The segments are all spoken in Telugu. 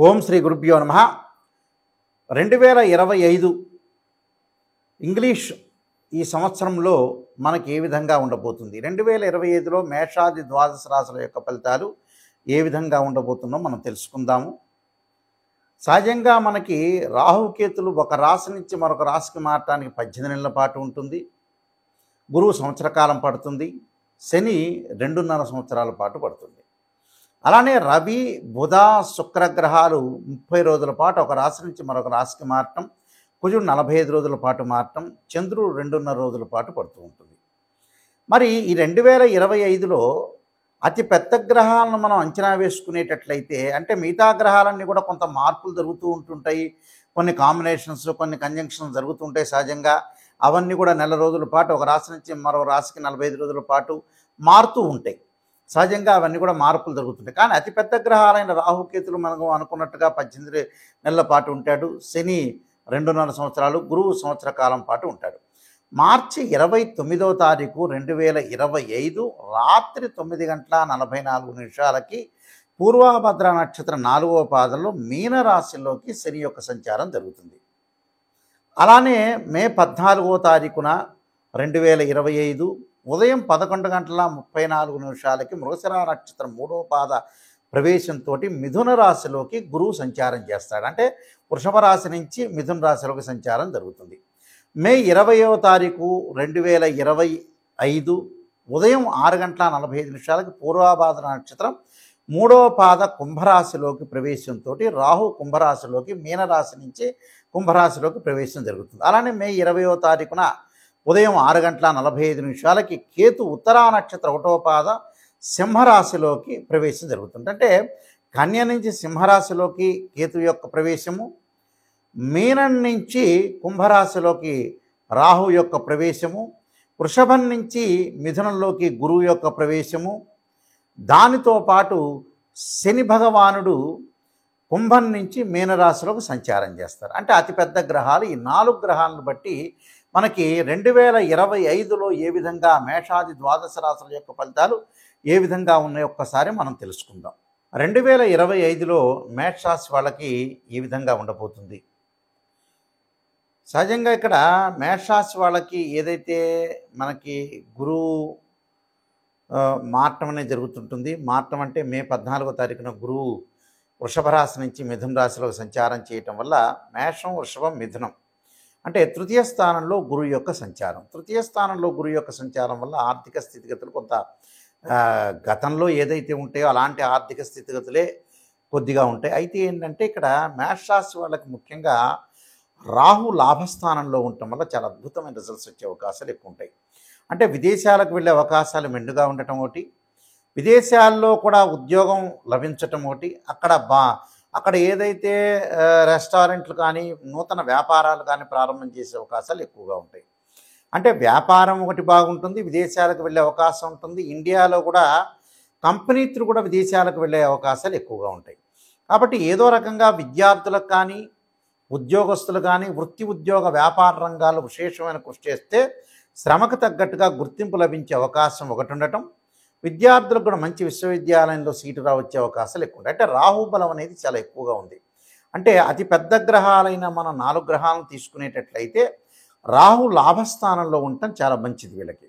ఓం శ్రీ గురుభ్యో నమః. 2025 ఇంగ్లీష్ ఈ సంవత్సరంలో మనకి ఏ విధంగా ఉండబోతుంది, 2025లో మేషాది ద్వాదశ రాశుల యొక్క ఫలితాలు ఏ విధంగా ఉండబోతుందో మనం తెలుసుకుందాము. సహజంగా మనకి రాహుకేతులు ఒక రాశి నుంచి మరొక రాశికి మారటానికి 18 నెలల పాటు ఉంటుంది. గురువు సంవత్సర కాలం పడుతుంది. శని 2.5 సంవత్సరాల పాటు పడుతుంది. అలానే రవి, బుధ, శుక్రగ్రహాలు 30 రోజుల పాటు ఒక రాశి నుంచి మరొక రాశికి మారటం, కుజుడు 45 రోజుల పాటు మారటం, చంద్రుడు 2.5 రోజుల పాటు పడుతూ ఉంటుంది. మరి ఈ 2025లో అతి పెద్ద గ్రహాలను మనం అంచనా వేసుకునేటట్లయితే, అంటే మిగతా గ్రహాలన్నీ కూడా కొంత మార్పులు జరుగుతూ ఉంటుంటాయి. కొన్ని కాంబినేషన్స్, కొన్ని కంజంక్షన్స్ జరుగుతుంటాయి సహజంగా. అవన్నీ కూడా నెల రోజుల పాటు ఒక రాశి నుంచి మరో రాశికి 45 రోజుల పాటు మారుతూ ఉంటాయి. సహజంగా అవన్నీ కూడా మార్పులు జరుగుతుంటాయి. కానీ అతిపెద్ద గ్రహాలైన రాహుకేతులు మనకు అనుకున్నట్టుగా 18 నెలల పాటు ఉంటాడు. శని 2.5 సంవత్సరాలు, గురువు సంవత్సర కాలం పాటు ఉంటాడు. మార్చి 29వ తారీఖు 2025 రాత్రి 9:44 పూర్వభద్ర నక్షత్రం 4వ పాదంలో మీనరాశిలోకి శని యొక్క సంచారం జరుగుతుంది. అలానే మే 14వ తారీఖున 2025 ఉదయం 11:34 మృగశిర నక్షత్రం 3వ పాద ప్రవేశంతో మిథున రాశిలోకి గురువు సంచారం చేస్తాడు. అంటే వృషభ రాశి నుంచి మిథున రాశిలోకి సంచారం జరుగుతుంది. మే 20వ తారీఖు 2025 ఉదయం 6:45 పూర్వభాద్ర నక్షత్రం 3వ పాద కుంభరాశిలోకి ప్రవేశంతో రాహు కుంభరాశిలోకి మీనరాశి నుంచి కుంభరాశిలోకి ప్రవేశం జరుగుతుంది. అలానే మే 20వ తారీఖున ఉదయం 6:45 కేతు ఉత్తరా నక్షత్రం 1వ పాద సింహరాశిలోకి ప్రవేశం జరుగుతుంది. అంటే కన్య నుంచి సింహరాశిలోకి కేతు యొక్క ప్రవేశము, మీనం నుంచి కుంభరాశిలోకి రాహు యొక్క ప్రవేశము, వృషభం నుంచి మిథునంలోకి గురువు యొక్క ప్రవేశము, దానితో పాటు శని భగవానుడు కుంభం నుంచి మీనరాశిలోకి సంచారం చేస్తారు. అంటే అతిపెద్ద గ్రహాలు ఈ 4 గ్రహాలను బట్టి మనకి 2025లో ఏ విధంగా మేషాది ద్వాదశ రాశుల యొక్క ఫలితాలు ఏ విధంగా ఉన్నాయో ఒక్కసారి మనం తెలుసుకుందాం. 2025లో మేష రాశి వాళ్ళకి ఏ విధంగా ఉండబోతుంది. సహజంగా ఇక్కడ మేష రాశి వాళ్ళకి ఏదైతే మనకి గురువు మారటం అనేది జరుగుతుంటుంది. మారటం అంటే మే 14వ తారీఖున గురువు వృషభ రాశి నుంచి మిథున రాశిలో సంచారం చేయటం వల్ల మేషం, వృషభం, మిథునం అంటే తృతీయ స్థానంలో గురువు యొక్క సంచారం. తృతీయ స్థానంలో గురువు యొక్క సంచారం వల్ల ఆర్థిక స్థితిగతులు కొంత గతంలో ఏదైతే ఉంటాయో అలాంటి ఆర్థిక స్థితిగతులే కొద్దిగా ఉంటాయి. అయితే ఏంటంటే ఇక్కడ మేషరాశి వాళ్ళకి ముఖ్యంగా రాహు లాభస్థానంలో ఉండటం వల్ల చాలా అద్భుతమైన రిజల్ట్స్ వచ్చే అవకాశాలు ఎక్కువ ఉంటాయి. అంటే విదేశాలకు వెళ్ళే అవకాశాలు మెండుగా ఉండటం ఒకటి, విదేశాల్లో కూడా ఉద్యోగం లభించటం ఒకటి, అక్కడ ఏదైతే రెస్టారెంట్లు కానీ నూతన వ్యాపారాలు కానీ ప్రారంభం చేసే అవకాశాలు ఎక్కువగా ఉంటాయి. అంటే వ్యాపారం ఒకటి బాగుంటుంది, విదేశాలకు వెళ్ళే అవకాశం ఉంటుంది. ఇండియాలో కూడా కంపెనీలు కూడా విదేశాలకు వెళ్ళే అవకాశాలు ఎక్కువగా ఉంటాయి. కాబట్టి ఏదో రకంగా విద్యార్థులకు కానీ ఉద్యోగస్తులు కానీ వృత్తి ఉద్యోగ వ్యాపార రంగాల్లో విశేషమైన కృషి చేస్తే శ్రమకు తగ్గట్టుగా గుర్తింపు లభించే అవకాశం ఒకటి ఉండటం, విద్యార్థులకు కూడా మంచి విశ్వవిద్యాలయంలో సీటు రావచ్చే అవకాశాలు ఎక్కువ ఉంటాయి. అంటే రాహుబలం అనేది చాలా ఎక్కువగా ఉంది. అంటే అతి పెద్ద గ్రహాలైన మన 4 గ్రహాలను తీసుకునేటట్లయితే రాహు లాభస్థానంలో ఉండటం చాలా మంచిది వీళ్ళకి.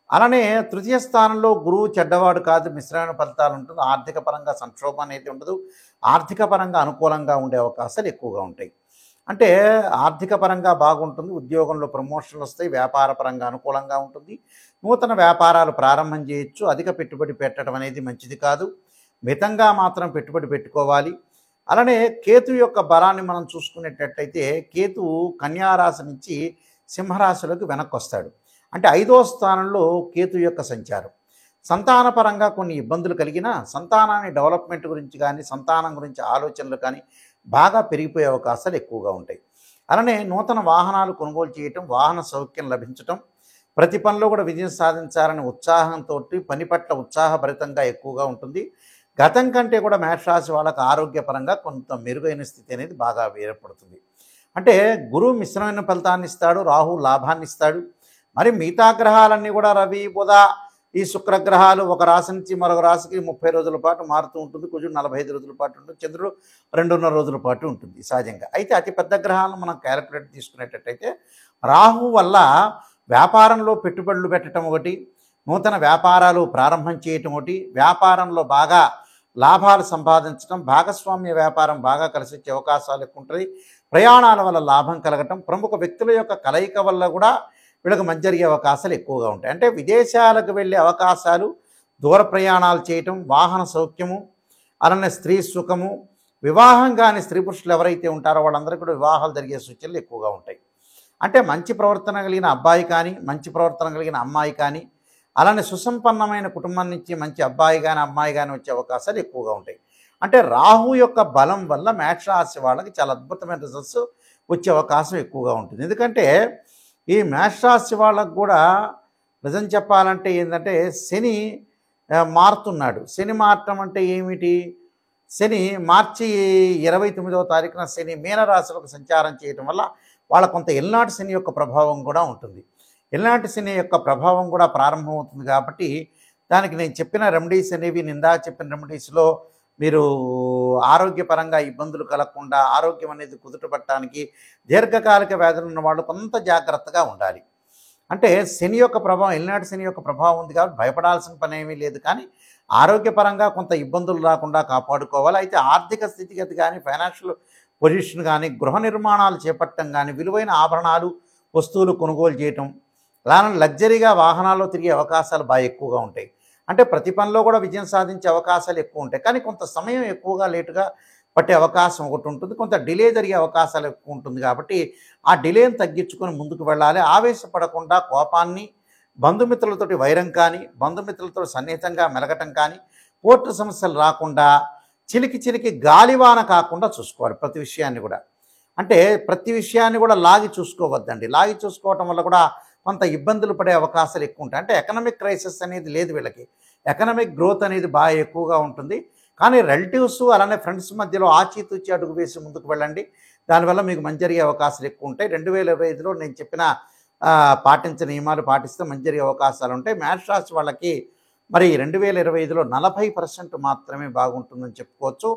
అలానే తృతీయ స్థానంలో గురువు చెడ్డవాడు కాదు, మిశ్రమైన ఫలితాలు ఉంటుంది. ఆర్థిక పరంగా సంక్షోభం అనేది ఉండదు, ఆర్థిక పరంగా అనుకూలంగా ఉండే అవకాశాలు ఎక్కువగా ఉంటాయి. అంటే ఆర్థిక పరంగా బాగుంటుంది, ఉద్యోగంలో ప్రమోషన్లు వస్తాయి, వ్యాపార పరంగా అనుకూలంగా ఉంటుంది, నూతన వ్యాపారాలు ప్రారంభం చేయొచ్చు. అధిక పెట్టుబడి పెట్టడం అనేది మంచిది కాదు, మితంగా మాత్రం పెట్టుబడి పెట్టుకోవాలి. అలానే కేతు యొక్క బలాన్ని మనం చూసుకునేటట్టయితే కేతు కన్యారాశి నుంచి సింహరాశిలోకి వెనక్కి వస్తాడు. అంటే 5వ స్థానంలో కేతు యొక్క సంచారం సంతానపరంగా కొన్ని ఇబ్బందులు కలిగినా సంతానాన్ని డెవలప్మెంట్ గురించి కానీ సంతానం గురించి ఆలోచనలు కానీ బాగా పెరిగిపోయే అవకాశాలు ఎక్కువగా ఉంటాయి. అలానే నూతన వాహనాలు కొనుగోలు చేయటం, వాహన సౌఖ్యం లభించటం, ప్రతి పనిలో కూడా విజయం సాధించాలనే ఉత్సాహంతో పని పట్ల ఉత్సాహభరితంగా ఎక్కువగా ఉంటుంది. గతం కంటే కూడా మేషరాశి వాళ్ళకి ఆరోగ్యపరంగా కొంత మెరుగైన స్థితి అనేది బాగా ఏర్పడుతుంది. అంటే గురువు మిశ్రమైన ఫలితాన్ని ఇస్తాడు, రాహు లాభాన్ని ఇస్తాడు. మరి మిగతా గ్రహాలన్నీ కూడా రవి, బుధ ఈ శుక్రగ్రహాలు ఒక రాశి నుంచి మరొక రాశికి 30 రోజుల పాటు మారుతూ ఉంటుంది. కుజుడు 45 రోజుల పాటు ఉంటుంది. చంద్రుడు 2.5 రోజుల పాటు ఉంటుంది సహజంగా. అయితే అతి పెద్ద గ్రహాలను మనం క్యాలిక్యులేట్ తీసుకునేటట్టయితే రాహు వల్ల వ్యాపారంలో పెట్టుబడులు పెట్టడం ఒకటి, నూతన వ్యాపారాలు ప్రారంభం చేయటం ఒకటి, వ్యాపారంలో బాగా లాభాలు సంపాదించడం, భాగస్వామ్య వ్యాపారం బాగా కలిసి వచ్చే అవకాశాలు ఎక్కువ ఉంటుంది. ప్రయాణాల వల్ల లాభం కలగటం, ప్రముఖ వ్యక్తుల యొక్క కలయిక వల్ల కూడా వీళ్ళకి మంచి జరిగే అవకాశాలు ఎక్కువగా ఉంటాయి. అంటే విదేశాలకు వెళ్ళే అవకాశాలు, దూర ప్రయాణాలు చేయటం, వాహన సౌఖ్యము, అలానే స్త్రీ సుఖము, వివాహం కాని స్త్రీ పురుషులు ఎవరైతే ఉంటారో వాళ్ళందరికీ కూడా వివాహాలు జరిగే సూచనలు ఎక్కువగా ఉంటాయి. అంటే మంచి ప్రవర్తన కలిగిన అబ్బాయి కానీ, మంచి ప్రవర్తన కలిగిన అమ్మాయి కానీ, అలానే సుసంపన్నమైన కుటుంబం నుంచి మంచి అబ్బాయి కానీ అమ్మాయి కానీ వచ్చే అవకాశాలు ఎక్కువగా ఉంటాయి. అంటే రాహు యొక్క బలం వల్ల మేషరాశి వాళ్ళకి చాలా అద్భుతమైన రిజల్ట్స్ వచ్చే అవకాశం ఎక్కువగా ఉంటుంది. ఎందుకంటే ఈ మేషరాశి వాళ్ళకు కూడా నిజం చెప్పాలంటే ఏంటంటే శని మారుతున్నాడు. శని మారటం అంటే ఏమిటి? శని మార్చి 29వ తారీఖున శని మీనరాశిలోకి సంచారం చేయటం వల్ల వాళ్ళ కొంత ఎల్నాటి శని యొక్క ప్రభావం కూడా ఉంటుంది. ఎల్నాటి శని యొక్క ప్రభావం కూడా ప్రారంభమవుతుంది కాబట్టి దానికి నేను చెప్పిన రెమెడీస్ అనేవి నిందా చెప్పిన రెమెడీస్లో మీరు ఆరోగ్యపరంగా ఇబ్బందులు కలగకుండా ఆరోగ్యం అనేది కుదుటపడటానికి దీర్ఘకాలిక వ్యాధులు ఉన్న వాళ్ళు కొంత జాగ్రత్తగా ఉండాలి. అంటే శని యొక్క ప్రభావం, ఎల్నాటి శని యొక్క ప్రభావం ఉంది కాబట్టి భయపడాల్సిన పని ఏమీ లేదు. కానీ ఆరోగ్యపరంగా కొంత ఇబ్బందులు రాకుండా కాపాడుకోవాలి. అయితే ఆర్థిక స్థితిగతి కానీ, ఫైనాన్షియల్ పొజిషన్ కానీ, గృహ నిర్మాణాలు చేపట్టడం కానీ, విలువైన ఆభరణాలు వస్తువులు కొనుగోలు చేయటం, అలానే లగ్జరీగా వాహనాల్లో తిరిగే అవకాశాలు బాగా ఎక్కువగా ఉంటాయి. అంటే ప్రతి పనిలో కూడా విజయం సాధించే అవకాశాలు ఎక్కువ ఉంటాయి. కానీ కొంత సమయం ఎక్కువగా లేటుగా పట్టే అవకాశం ఒకటి ఉంటుంది. కొంత డిలే జరిగే అవకాశాలు ఎక్కువ ఉంటుంది. కాబట్టి ఆ డిలేని తగ్గించుకొని ముందుకు వెళ్ళాలి. ఆవేశపడకుండా కోపాన్ని, బంధుమిత్రులతోటి వైరం కానీ, బంధుమిత్రులతో సన్నిహితంగా మెలగటం కానీ, కోర్టు సమస్యలు రాకుండా చిలికి చిలికి గాలివాన కాకుండా చూసుకోవాలి ప్రతి విషయాన్ని కూడా. అంటే ప్రతి విషయాన్ని కూడా లాగి చూసుకోవద్దండి. లాగి చూసుకోవటం వల్ల కూడా కొంత ఇబ్బందులు పడే అవకాశాలు ఎక్కువ ఉంటాయి. అంటే ఎకనామిక్ క్రైసిస్ అనేది లేదు వీళ్ళకి. ఎకనామిక్ గ్రోత్ అనేది బాగా ఎక్కువగా ఉంటుంది. కానీ రిలేటివ్స్ అలానే ఫ్రెండ్స్ మధ్యలో ఆచితూచి అడుగు వేసి ముందుకు వెళ్ళండి. దానివల్ల మీకు మంచి జరిగే అవకాశాలు ఎక్కువ ఉంటాయి. 2025లో నేను చెప్పిన పాటించిన నియమాలు పాటిస్తే మంచి జరిగే అవకాశాలు ఉంటాయి. మేషరాశి వాళ్ళకి మరి 2025లో 40% మాత్రమే బాగుంటుందని చెప్పుకోవచ్చు.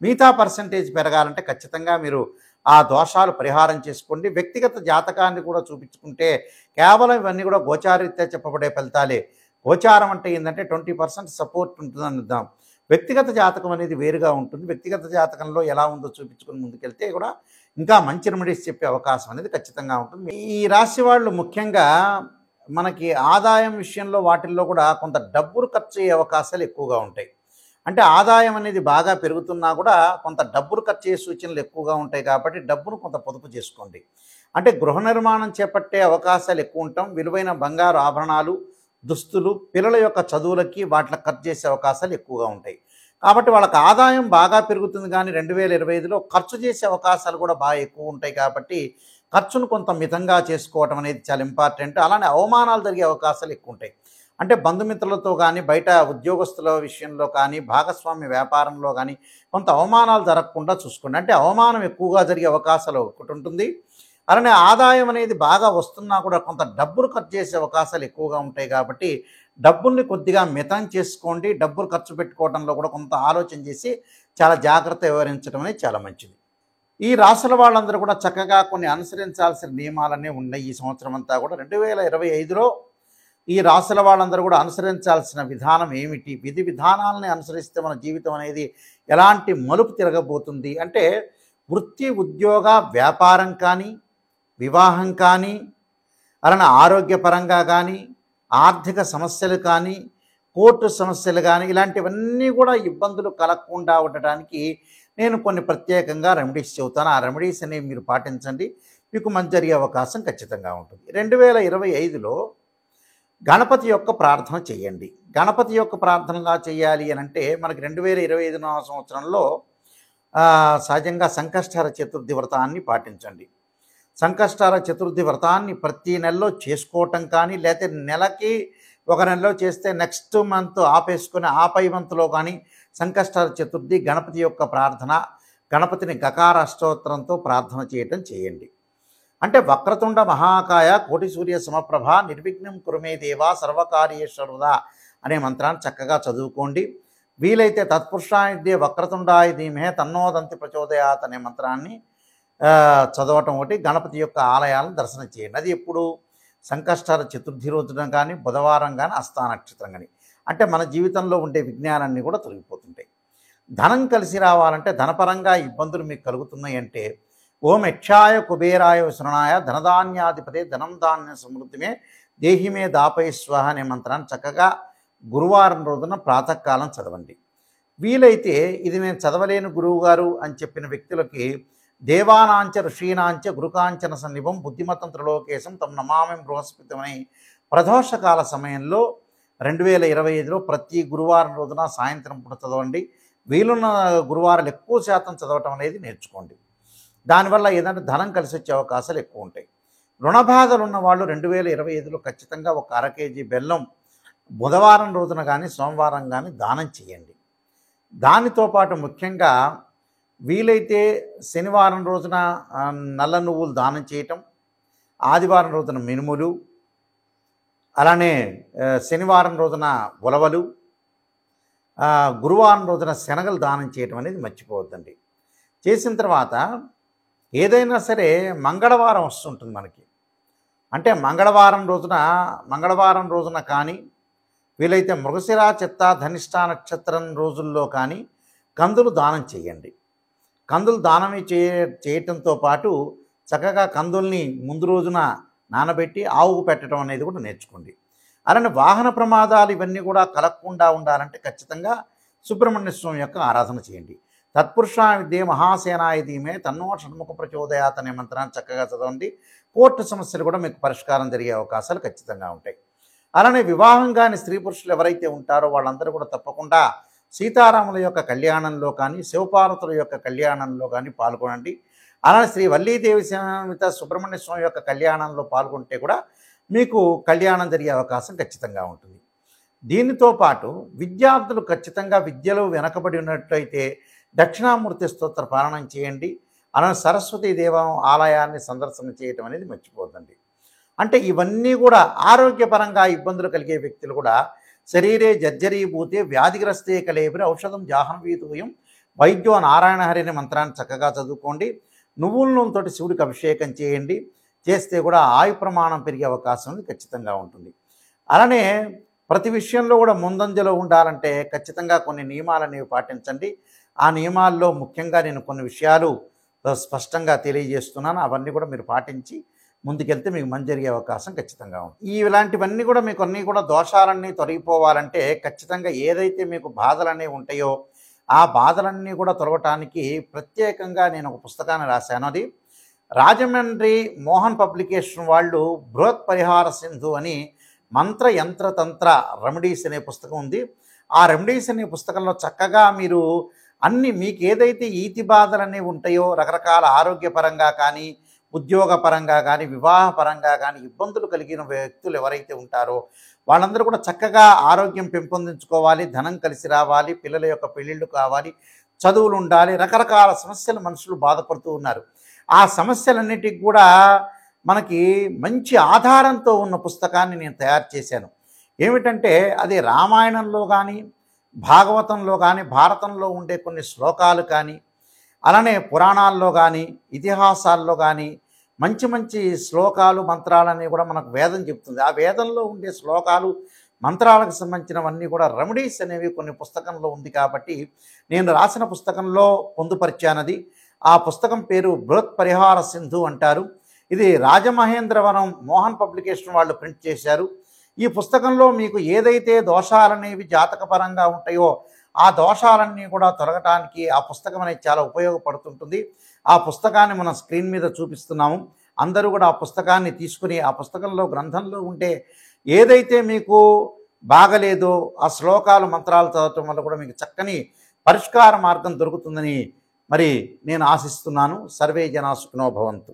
మిగతా పర్సంటేజ్ పెరగాలంటే ఖచ్చితంగా మీరు ఆ దోషాలు పరిహారం చేసుకోండి. వ్యక్తిగత జాతకాన్ని కూడా చూపించుకుంటే కేవలం ఇవన్నీ కూడా గోచారీత్యా చెప్పబడే ఫలితాలే. గోచారం అంటే ఏంటంటే 20% సపోర్ట్ ఉంటుందని అర్థం. వ్యక్తిగత జాతకం అనేది వేరుగా ఉంటుంది. వ్యక్తిగత జాతకంలో ఎలా ఉందో చూపించుకొని ముందుకెళ్తే కూడా ఇంకా మంచి రెమెడీస్ చెప్పే అవకాశం అనేది ఖచ్చితంగా ఉంటుంది. ఈ రాశి వాళ్ళు ముఖ్యంగా మనకి ఆదాయం విషయంలో వాటిల్లో కూడా కొంత డబ్బులు ఖర్చు అయ్యే అవకాశాలు ఎక్కువగా ఉంటాయి. అంటే ఆదాయం అనేది బాగా పెరుగుతున్నా కూడా కొంత డబ్బులు ఖర్చు అయ్యే సూచనలు ఎక్కువగా ఉంటాయి. కాబట్టి డబ్బును కొంత పొదుపు చేసుకోండి. అంటే గృహ నిర్మాణం చేపట్టే అవకాశాలు ఎక్కువ ఉంటాం. విలువైన బంగారు ఆభరణాలు, దుస్తులు, పిల్లల యొక్క చదువులకి వాటికి ఖర్చు చేసే అవకాశాలు ఎక్కువగా ఉంటాయి. కాబట్టి వాళ్ళకి ఆదాయం బాగా పెరుగుతుంది. కానీ 2025లో ఖర్చు చేసే అవకాశాలు కూడా బాగా ఎక్కువ ఉంటాయి. కాబట్టి ఖర్చును కొంత మితంగా చేసుకోవటం అనేది చాలా ఇంపార్టెంట్. అలానే అవమానాలు జరిగే అవకాశాలు ఎక్కువ ఉంటాయి. అంటే బంధుమిత్రులతో కానీ, బయట ఉద్యోగస్తుల విషయంలో కానీ, భాగస్వామ్య వ్యాపారంలో కానీ కొంత అవమానాలు జరగకుండా చూసుకోండి. అంటే అవమానం ఎక్కువగా జరిగే అవకాశాలు ఒకటి ఉంటుంది. అలానే ఆదాయం అనేది బాగా వస్తున్నా కూడా కొంత డబ్బులు ఖర్చు చేసే అవకాశాలు ఎక్కువగా ఉంటాయి. కాబట్టి డబ్బుల్ని కొద్దిగా మితం చేసుకోండి. డబ్బులు ఖర్చు పెట్టుకోవడంలో కూడా కొంత ఆలోచన చేసి చాలా జాగ్రత్త వ్యవహరించడం అనేది చాలా మంచిది. ఈ రాశుల వాళ్ళందరూ కూడా చక్కగా కొన్ని అనుసరించాల్సిన నియమాలన్నీ ఉన్నాయి. ఈ సంవత్సరం అంతా కూడా 2025లో ఈ రాశుల వాళ్ళందరూ కూడా అనుసరించాల్సిన విధానం ఏమిటి, విధి విధానాలని అనుసరిస్తే మన జీవితం అనేది ఎలాంటి మలుపు తిరగబోతుంది అంటే వృత్తి, ఉద్యోగ, వ్యాపారం కానీ, వివాహం కానీ, అలానే ఆరోగ్యపరంగా కానీ, ఆర్థిక సమస్యలు కానీ, కోర్టు సమస్యలు కానీ ఇలాంటివన్నీ కూడా ఇబ్బందులు కలగకుండా ఉండటానికి నేను కొన్ని ప్రత్యేకంగా రెమెడీస్ చెబుతాను. ఆ రెమెడీస్ అనేవి మీరు పాటించండి. మీకు మంచి జరిగే అవకాశం ఖచ్చితంగా ఉంటుంది. 2025లో గణపతి యొక్క ప్రార్థన చేయండి. గణపతి యొక్క ప్రార్థనగా చేయాలి అని అంటే మనకి 2025 సంవత్సరంలో సహజంగా సంకష్టహర చతుర్థి వ్రతాన్ని పాటించండి. సంకష్టహర చతుర్థి వ్రతాన్ని ప్రతి నెలలో చేసుకోవటం కానీ, లేకపోతే నెలకి ఒక నెలలో చేస్తే నెక్స్ట్ మంత్ ఆపేసుకొని ఆపై మంత్లో కానీ సంకష్టహర చతుర్థి గణపతి యొక్క ప్రార్థన, గణపతిని గకార అష్టోత్తరంతో ప్రార్థన చేయటం చేయండి. అంటే వక్రతుండ మహాకాయ కోటి సూర్య సమప్రభ నిర్విఘ్నం కురుమే దేవా సర్వకార్యేశ్వరుదా అనే మంత్రాన్ని చక్కగా చదువుకోండి. వీలైతే తత్పురుషాయ విద్యే వక్రతుండాయ ధీమహి తన్నోదంతి ప్రచోదయాత్ అనే మంత్రాన్ని చదవటం ఒకటి. గణపతి యొక్క ఆలయాలను దర్శనం చేయండి. అది ఎప్పుడు సంకష్టాల చతుర్థి రోజున కానీ, బుధవారం కానీ, హస్తా నక్షత్రం కానీ. అంటే మన జీవితంలో ఉండే విజ్ఞానాన్ని కూడా తొలగిపోతుంటాయి. ధనం కలిసి రావాలంటే, ధనపరంగా ఇబ్బందులు మీకు కలుగుతున్నాయి అంటే, ఓం యక్షాయ కుబేరాయ శరణాయ ధనధాన్యాధిపతే ధనం ధాన్య సమృద్ధిమే దేహిమే దాపై స్వాహ అనే మంత్రాన్ని చక్కగా గురువారం రోజున ప్రాతకాలం చదవండి. వీలైతే ఇది నేను చదవలేని గురువుగారు అని చెప్పిన వ్యక్తులకి దేవానాంచ ఋషీనాంచ గురుకాంచన సన్నిభం బుద్ధిమతం త్రిలోకేశం తమ నమామి బృహస్పతిమని ప్రదోషకాల సమయంలో 2025లో ప్రతి గురువారం రోజున సాయంత్రం పూట చదవండి. వీలున్న గురువారాలు ఎక్కువ శాతం చదవటం అనేది నేర్చుకోండి. దానివల్ల ఏదంటే ధనం కలిసి వచ్చే అవకాశాలు ఎక్కువ ఉంటాయి. రుణ బాధలు ఉన్న వాళ్ళు 2025లో ఖచ్చితంగా ఒక అర కేజీ బెల్లం బుధవారం రోజున కానీ, సోమవారం కానీ దానం చేయండి. దానితో పాటు ముఖ్యంగా వీలైతే శనివారం రోజున నల్ల నువ్వులు దానం చేయటం, ఆదివారం రోజున మినుములు, అలానే శనివారం రోజున ఉలవలు, గురువారం రోజున శనగలు దానం చేయటం అనేది మర్చిపోవద్దండి. చేసిన తర్వాత ఏదైనా సరే మంగళవారం వస్తుంటుంది మనకి. అంటే మంగళవారం రోజున కానీ, వీలైతే మృగశిర చిత్త ధనిష్ట నక్షత్రం రోజుల్లో కానీ కందులు దానం చేయండి. కందులు దానం చేయటంతో పాటు చక్కగా కందుల్ని ముందు రోజున నానబెట్టి ఆవుకు పెట్టడం అనేది కూడా నేర్చుకోండి. అలానే వాహన ప్రమాదాలు ఇవన్నీ కూడా కలగకుండా ఉండాలంటే ఖచ్చితంగా సుబ్రహ్మణ్య స్వామి యొక్క ఆరాధన చేయండి. తత్పురుషా విద్యే మహాసేనాయ ధీమే తన్నో షణ్ముఖ ప్రచోదయాత్ అనే మంత్రాన్ని చక్కగా చదవండి. కోర్టు సమస్యలు కూడా మీకు పరిష్కారం జరిగే అవకాశాలు ఖచ్చితంగా ఉంటాయి. అలానే వివాహం కాని స్త్రీ పురుషులు ఎవరైతే ఉంటారో వాళ్ళందరూ కూడా తప్పకుండా సీతారాముల యొక్క కళ్యాణంలో కానీ, శివపార్వతుల యొక్క కళ్యాణంలో కానీ పాల్గొనండి. అలానే శ్రీ వల్లీదేవి సమేత సుబ్రహ్మణ్య స్వామి యొక్క కళ్యాణంలో పాల్గొంటే కూడా మీకు కళ్యాణం జరిగే అవకాశం ఖచ్చితంగా ఉంటుంది. దీనితో పాటు విద్యార్థులు ఖచ్చితంగా విద్యలో వెనకబడి ఉన్నట్లయితే దక్షిణామూర్తి స్తోత్ర పారాయణం చేయండి. అలానే సరస్వతీ దేవం ఆలయాన్ని సందర్శన చేయటం అనేది మర్చిపోద్దండి. అంటే ఇవన్నీ కూడా ఆరోగ్యపరంగా ఇబ్బందులు కలిగే వ్యక్తులు కూడా శరీరే జర్జరీభూతే వ్యాధిగ్రస్తే కలేబిరి ఔషధం జాహ్నవీతూయం వైద్యో నారాయణ హరి అనే మంత్రాన్ని చక్కగా చదువుకోండి. నువ్వుల నూనెతోటి శివుడికి అభిషేకం చేయండి. చేస్తే కూడా ఆయు ప్రమాణం పెరిగే అవకాశం ఖచ్చితంగా ఉంటుంది. అలానే ప్రతి విషయంలో కూడా ముందంజలో ఉండాలంటే ఖచ్చితంగా కొన్ని నియమాలు అనేవి పాటించండి. ఆ నియమాల్లో ముఖ్యంగా నేను కొన్ని విషయాలు స్పష్టంగా తెలియజేస్తున్నాను. అవన్నీ కూడా మీరు పాటించి ముందుకెళ్తే మీకు మంచి జరిగే అవకాశం ఖచ్చితంగా ఉంది. ఇలాంటివన్నీ కూడా మీకు అన్నీ కూడా దోషాలన్నీ తొలగిపోవాలంటే ఖచ్చితంగా ఏదైతే మీకు బాధలన్నీ ఉంటాయో ఆ బాధలన్నీ కూడా తొలగటానికి ప్రత్యేకంగా నేను ఒక పుస్తకాన్ని రాశాను. అది రాజమండ్రి మోహన్ పబ్లికేషన్ వాళ్ళు బృహత్ పరిహార సింధు అని మంత్ర యంత్ర తంత్ర రెమెడీస్ అనే పుస్తకం ఉంది. ఆ రెమెడీస్ అనే పుస్తకంలో చక్కగా మీరు అన్ని మీకు ఏదైతే ఈతి బాధలు అనేవి ఉంటాయో రకరకాల ఆరోగ్యపరంగా కానీ, ఉద్యోగపరంగా కానీ, వివాహపరంగా కానీ ఇబ్బందులు కలిగిన వ్యక్తులు ఎవరైతే ఉంటారో వాళ్ళందరూ కూడా చక్కగా ఆరోగ్యం పెంపొందించుకోవాలి, ధనం కలిసి రావాలి, పిల్లల యొక్క పెళ్ళిళ్ళు కావాలి, చదువులు ఉండాలి, రకరకాల సమస్యలు మనుషులు బాధపడుతూ ఉన్నారు. ఆ సమస్యలన్నిటికి కూడా మనకి మంచి ఆధారంతో ఉన్న పుస్తకాన్ని నేను తయారు చేశాను. ఏమిటంటే అది రామాయణంలో కానీ, భాగవతంలో కానీ, భారతంలో ఉండే కొన్ని శ్లోకాలు కానీ, అలానే పురాణాల్లో కానీ, ఇతిహాసాల్లో కానీ మంచి మంచి శ్లోకాలు మంత్రాలన్నీ కూడా మనకు వేదం చెప్తుంది. ఆ వేదంలో ఉండే శ్లోకాలు మంత్రాలకు సంబంధించినవన్నీ కూడా రెమెడీస్ అనేవి కొన్ని పుస్తకంలో ఉంది కాబట్టి నేను రాసిన పుస్తకంలో పొందుపరిచానది. ఆ పుస్తకం పేరు బృహత్ పరిహార సింధు అంటారు. ఇది రాజమహేంద్రవరం మోహన్ పబ్లికేషన్ వాళ్ళు ప్రింట్ చేశారు. ఈ పుస్తకంలో మీకు ఏదైతే దోషాలనేవి జాతకపరంగా ఉంటాయో ఆ దోషాలన్నీ కూడా తొలగటానికి ఆ పుస్తకం అనేది చాలా ఉపయోగపడుతుంటుంది. ఆ పుస్తకాన్ని మనం స్క్రీన్ మీద చూపిస్తున్నాము. అందరూ కూడా ఆ పుస్తకాన్ని తీసుకుని ఆ పుస్తకంలో గ్రంథంలో ఉంటే ఏదైతే మీకు బాగలేదో ఆ శ్లోకాలు మంత్రాలు చదవటం వల్ల కూడా మీకు చక్కని పరిష్కార మార్గం దొరుకుతుందని మరి నేను ఆశిస్తున్నాను. సర్వే జనా సుఖినో భవంతు.